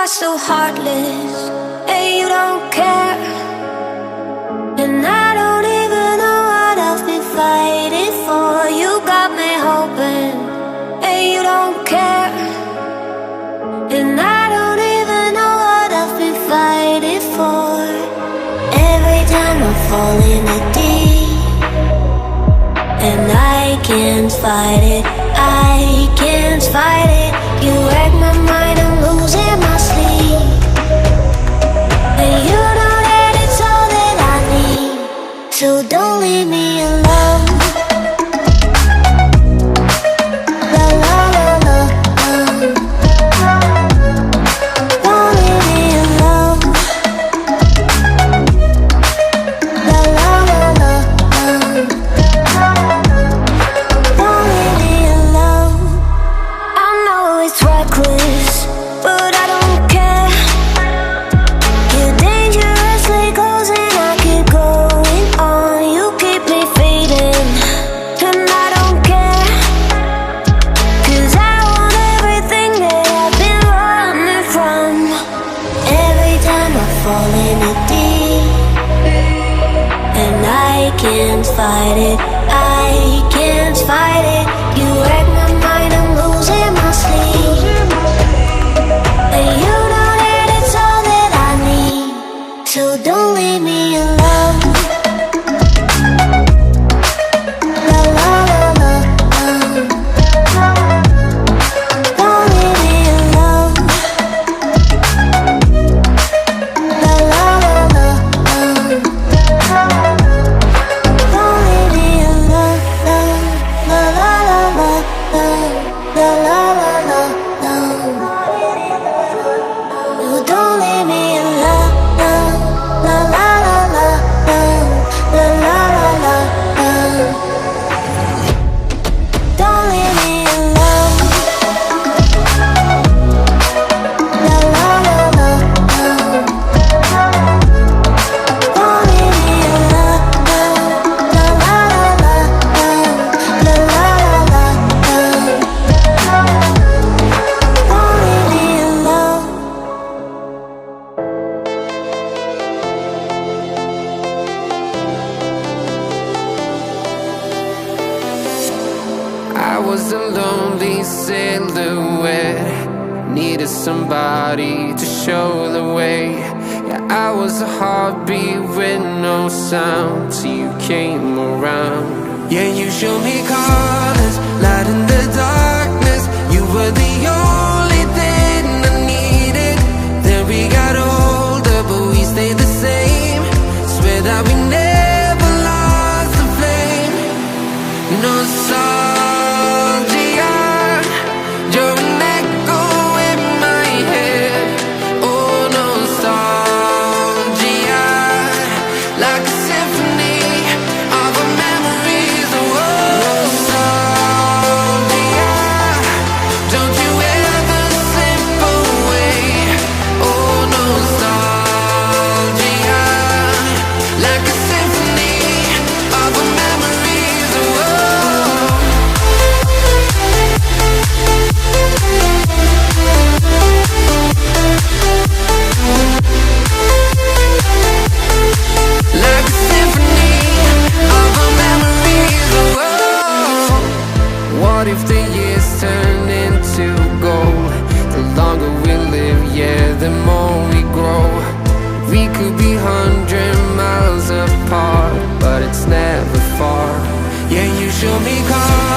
so heartless. Hey, you don't care, and I don't even know what I've been fighting for. You got me hoping. Hey, you don't care, and I don't even know what I've been fighting for. Every time I fall in the deep, and I can't fight it, I can't fight it. You wreck my mind, I'm losing my sleep. And you know that it's all that I need, so don't leave me alone. La la la la, don't leave me alone. La la la la, don't leave me alone. I know it's reckless, but I don't care. You're dangerously close and I keep going on. You keep me fading, and I don't care, 'cause I want everything that I've been running from. Every time I fall in the deep, and I can't fight it, I can't fight it. You wreck my mind, I'm losing my sleep. And you know that it's all that I need, so don't leave me alone. La la la la, don't leave me alone. La la la la, don't leave me alone. La la la la, la la la la, no, don't leave me alone. La la la la, la la la la, don't leave me alone. La la la la, don't leave me alone. La la la la, la la la la, don't leave me alone. I was a lonely silhouette, needed somebody to show the way. Yeah, I was a heartbeat with no sound till you came around. Yeah, you showed me colors, light in the darkness. You were the only thing I needed. Then we got older, but we stayed the same. Swear that we never lost the flame. Nostalgia, you're an echo in my head. Oh, nostalgia, like a symphony of our memories. Oh, nostalgia, don't you ever slip away. Oh, nostalgia, like a symphony of our memories. Oh, like a symphony of our memories. Oh, what if the years turn into gold? The longer we live, yeah, the more we grow. We could be 100 miles apart, but it's never far. Yeah, you show me colors,